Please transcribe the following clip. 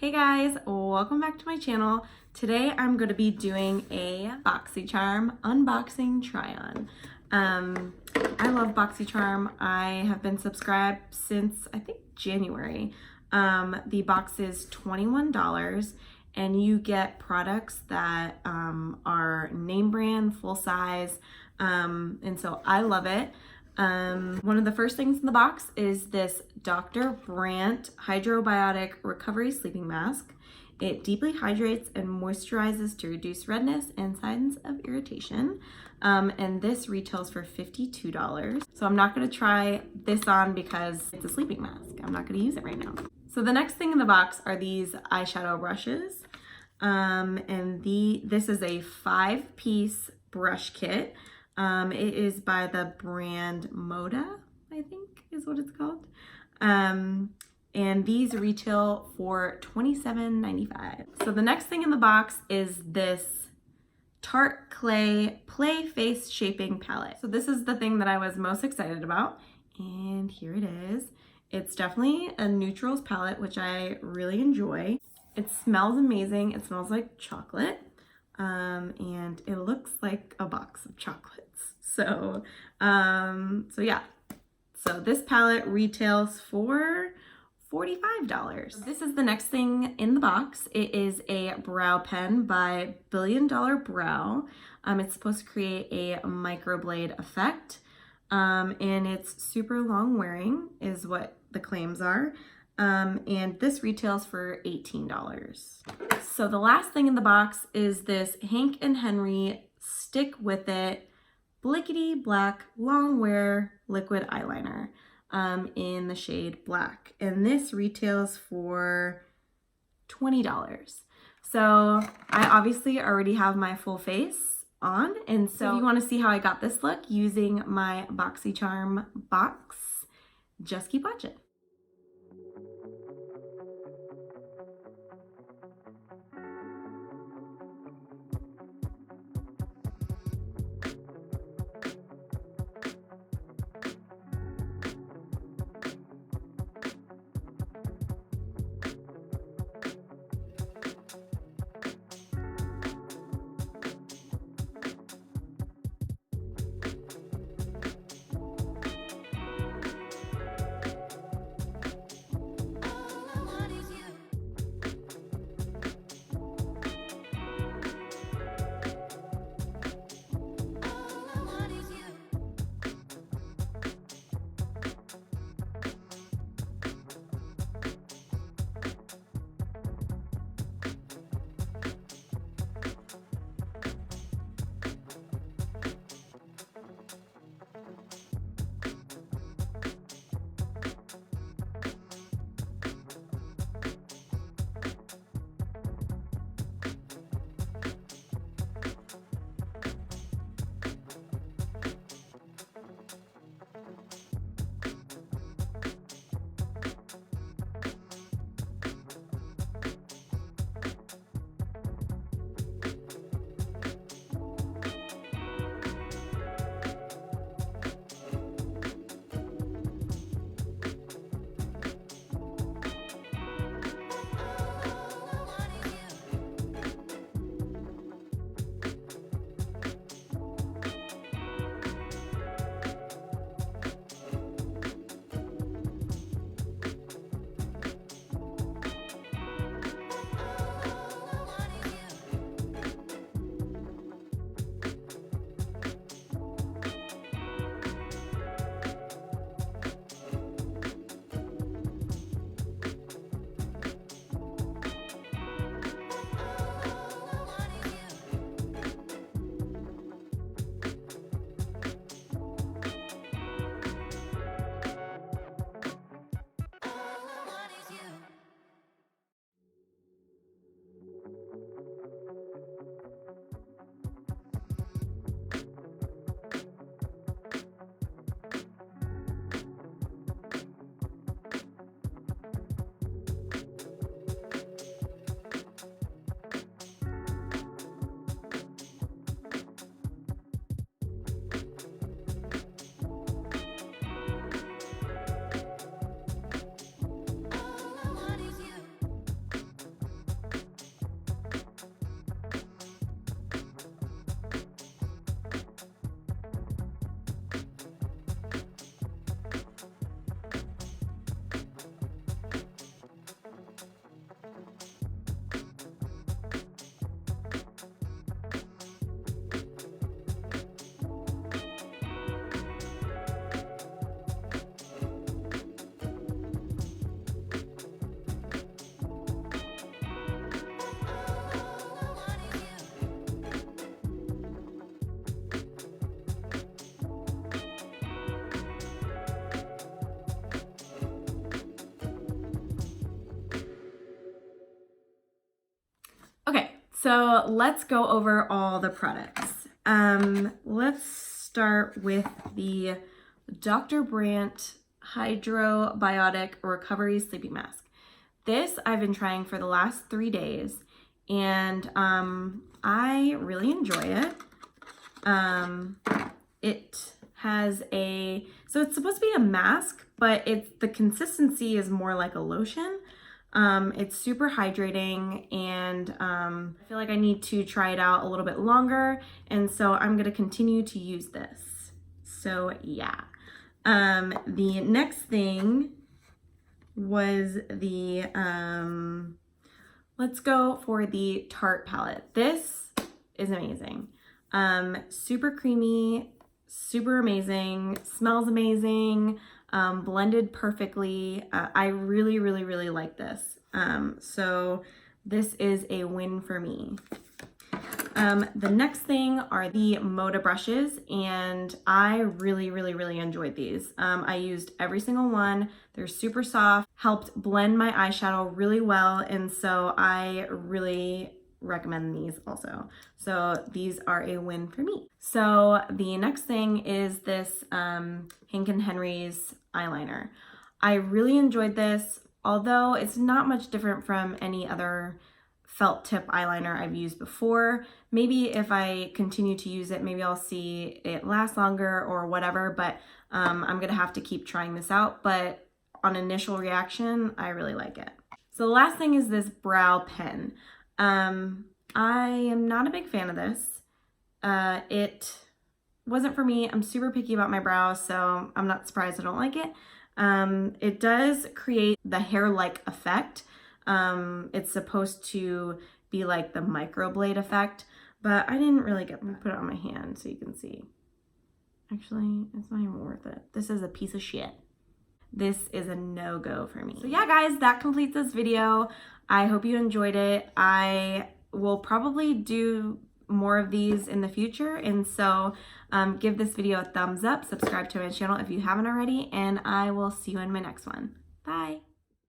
Hey guys, welcome back to my channel. Today I'm going to be doing a Boxycharm unboxing try-on. I love Boxycharm. I have been subscribed since I think January. The box is $21 and you get products that are name brand, full size, and so I love it. One of the first things in the box is this Dr. Brandt Biotic Recovery Sleeping Mask. It deeply hydrates and moisturizes to reduce redness and signs of irritation. And this retails for $52. So I'm not going to try this on because it's a sleeping mask. I'm not going to use it right now. So the next thing in the box are these eyeshadow brushes. This is a 5-piece brush kit. It is by the brand MODA, I think is what it's called. And these retail for $27.95. So the next thing in the box is this Tarte Clay Play Face Shaping Palette. So this is the thing that I was most excited about. And here it is. It's definitely a neutrals palette, which I really enjoy. It smells amazing. It smells like chocolate. And it looks like a box of chocolates. So yeah. So this palette retails for $45. This is the next thing in the box. It is a brow pen by Billion Dollar Brow. It's supposed to create a microblade effect. And it's super long wearing is what the claims are. And this retails for $18. So the last thing in the box is this Hank and Henry Stick With It Blickity Black Long Wear Liquid Eyeliner in the shade black. And this retails for $20. So I obviously already have my full face on. And so if you want to see how I got this look using my Boxycharm box, just keep watching. So let's go over all the products. Let's start with the Dr. Brandt Hydro Biotic Recovery Sleeping Mask. This I've been trying for the last 3 days, and I really enjoy it. It has so it's supposed to be a mask, but the consistency is more like a lotion. It's super hydrating, and I feel like I need to try it out a little bit longer, and so I'm gonna continue to use this. So yeah. The next thing was the, let's go for the Tarte palette. This is amazing. Super creamy, super amazing, smells amazing, blended perfectly. I really, really, really like this. So this is a win for me. The next thing are the MODA brushes, and I really, really, really enjoyed these. I used every single one. They're super soft, helped blend my eyeshadow really well, and so I really recommend these also. So these are a win for me. So the next thing is this Hank and Henry's eyeliner. I really enjoyed this, although it's not much different from any other felt tip eyeliner I've used before. Maybe if I continue to use it, maybe I'll see it last longer or whatever, but I'm gonna have to keep trying this out. But on initial reaction, I really like it. So the last thing is this brow pen. I am not a big fan of this. It wasn't for me. I'm super picky about my brows, so I'm not surprised I don't like it. It does create the hair-like effect. It's supposed to be like the Microblade effect, but I didn't really get to put it on my hand so you can see. Actually, it's not even worth it. This is a piece of shit. This is a no-go for me. So yeah, guys, that completes this video. I hope you enjoyed it. I will probably do more of these in the future, and so give this video a thumbs up, subscribe to my channel if you haven't already, and I will see you in my next one. Bye.